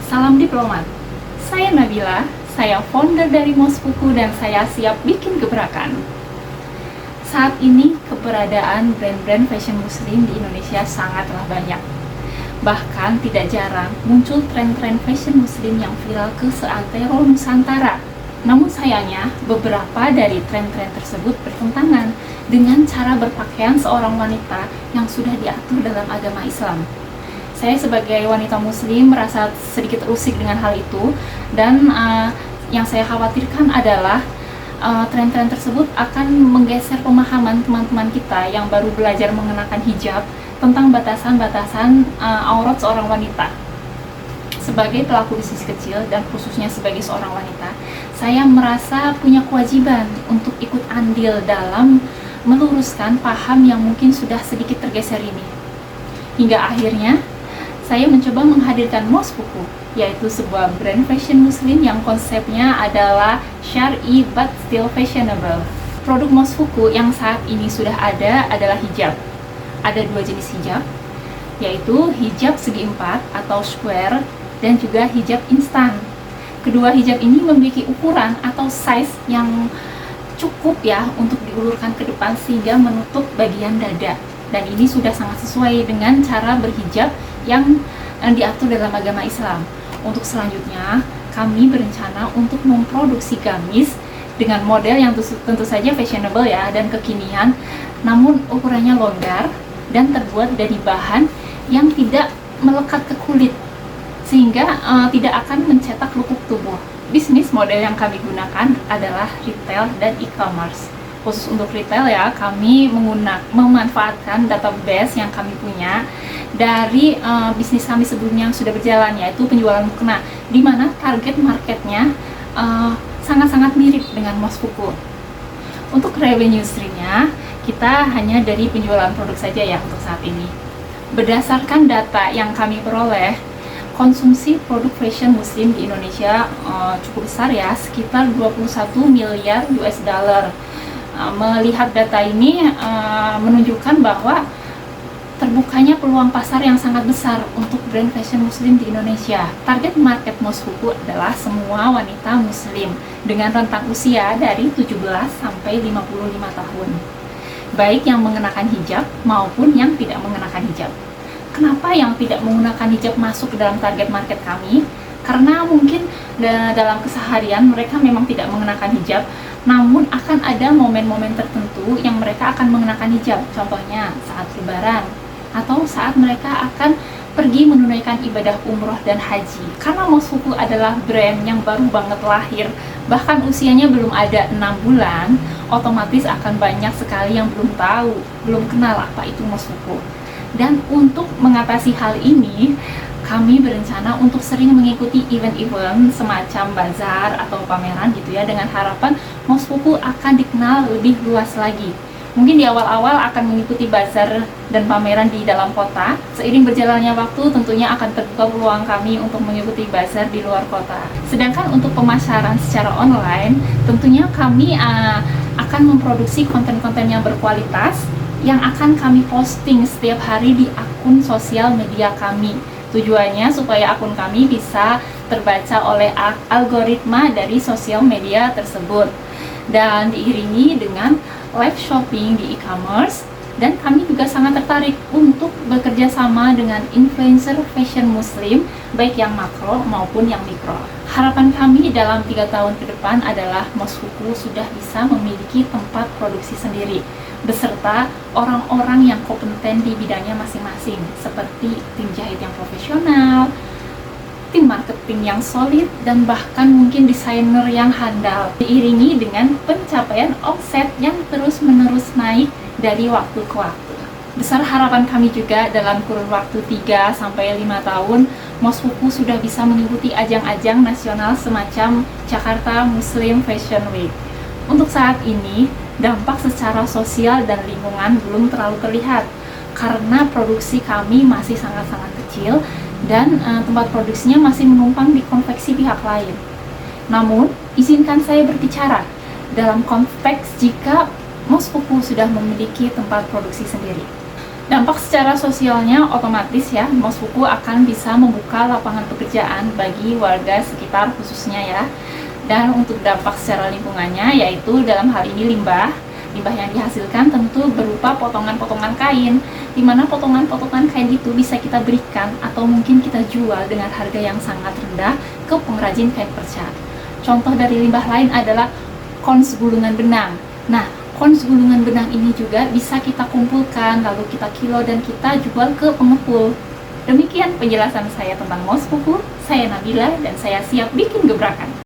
Salam diplomat. Saya Nabila, saya founder dari Mosfuku dan saya siap bikin gebrakan. Saat ini keberadaan brand-brand fashion muslim di Indonesia sangatlah banyak. Bahkan tidak jarang muncul tren-tren fashion muslim yang viral ke seantero Nusantara. Namun sayangnya, beberapa dari tren-tren tersebut bertentangan dengan cara berpakaian seorang wanita yang sudah diatur dalam agama Islam. Saya sebagai wanita muslim merasa sedikit rusik dengan hal itu, dan yang saya khawatirkan adalah tren-tren tersebut akan menggeser pemahaman teman-teman kita yang baru belajar mengenakan hijab tentang batasan-batasan aurat seorang wanita. Sebagai pelaku bisnis kecil dan khususnya sebagai seorang wanita, saya merasa punya kewajiban untuk ikut andil dalam meluruskan paham yang mungkin sudah sedikit tergeser ini. Hingga akhirnya, saya mencoba menghadirkan Mosfuku, yaitu sebuah brand fashion muslim yang konsepnya adalah syar'i but still fashionable. Produk Mosfuku yang saat ini sudah ada adalah hijab. Ada dua jenis hijab, yaitu hijab segi empat atau square dan juga hijab instan. Kedua hijab ini memiliki ukuran atau size yang cukup ya untuk diulurkan ke depan sehingga menutup bagian dada. Dan ini sudah sangat sesuai dengan cara berhijab yang diatur dalam agama Islam. Untuk selanjutnya, kami berencana untuk memproduksi gamis dengan model yang tentu saja fashionable ya dan kekinian, namun ukurannya longgar dan terbuat dari bahan yang tidak melekat ke kulit, sehingga tidak akan mencetak lukuk tubuh. Bisnis model yang kami gunakan adalah retail dan e-commerce. Khusus untuk retail ya, kami memanfaatkan database yang kami punya dari bisnis kami sebelumnya yang sudah berjalan, yaitu penjualan mukena, di mana target marketnya sangat-sangat mirip dengan Mosfuku. Untuk revenue streamnya, kita hanya dari penjualan produk saja ya untuk saat ini. Berdasarkan data yang kami peroleh, konsumsi produk fashion muslim di Indonesia cukup besar ya, sekitar 21 miliar US dollar. Melihat data ini menunjukkan bahwa terbukanya peluang pasar yang sangat besar untuk brand fashion muslim di Indonesia. Target market Mosfuku adalah semua wanita muslim dengan rentang usia dari 17 sampai 55 tahun, baik yang mengenakan hijab maupun yang tidak mengenakan hijab. Kenapa yang tidak menggunakan hijab masuk ke dalam target market kami? Karena mungkin dalam keseharian mereka memang tidak mengenakan hijab, namun akan ada momen-momen tertentu yang mereka akan mengenakan hijab, contohnya saat lebaran atau saat mereka akan pergi menunaikan ibadah umroh dan haji. Karena Mosfuku adalah brand yang baru banget lahir, bahkan usianya belum ada 6 bulan, otomatis akan banyak sekali yang belum tahu, belum kenal apa itu Mosfuku. Dan untuk mengatasi hal ini, kami berencana untuk sering mengikuti event-event semacam bazar atau pameran gitu ya, dengan harapan Mosfuku akan dikenal lebih luas lagi. Mungkin di awal-awal akan mengikuti bazar dan pameran di dalam kota. Seiring berjalannya waktu tentunya akan terbuka peluang kami untuk mengikuti bazar di luar kota. Sedangkan untuk pemasaran secara online, tentunya kami akan memproduksi konten-konten yang berkualitas yang akan kami posting setiap hari di akun sosial media kami. Tujuannya supaya akun kami bisa terbaca oleh algoritma dari sosial media tersebut, dan diiringi dengan live shopping di e-commerce. Dan kami juga sangat tertarik untuk bekerja sama dengan influencer fashion muslim, baik yang makro maupun yang mikro. Harapan kami dalam 3 tahun ke depan adalah Mosfuku sudah bisa memiliki tempat produksi sendiri, beserta orang-orang yang kompeten di bidangnya masing-masing, seperti tim jahit yang profesional, tim marketing yang solid, dan bahkan mungkin desainer yang handal, diiringi dengan pencapaian omset yang terus-menerus naik dari waktu ke waktu. Besar harapan kami juga dalam kurun waktu 3-5 tahun, Mosfuku sudah bisa mengikuti ajang-ajang nasional semacam Jakarta Muslim Fashion Week. Untuk saat ini, dampak secara sosial dan lingkungan belum terlalu terlihat karena produksi kami masih sangat-sangat kecil dan tempat produksinya masih menumpang di konveksi pihak lain. Namun, izinkan saya berbicara dalam konteks jika Mosfuku sudah memiliki tempat produksi sendiri. Dampak secara sosialnya otomatis ya, Mosfuku akan bisa membuka lapangan pekerjaan bagi warga sekitar khususnya ya. Dan untuk dampak secara lingkungannya, yaitu dalam hal ini limbah yang dihasilkan tentu berupa potongan-potongan kain, di mana potongan-potongan kain itu bisa kita berikan atau mungkin kita jual dengan harga yang sangat rendah ke pengrajin kain perca. Contoh dari limbah lain adalah kons gulungan benang. Nah, kons gulungan benang ini juga bisa kita kumpulkan, lalu kita kilo dan kita jual ke pengepul. Demikian penjelasan saya tentang Mosfuku. Saya Nabila dan saya siap bikin gebrakan.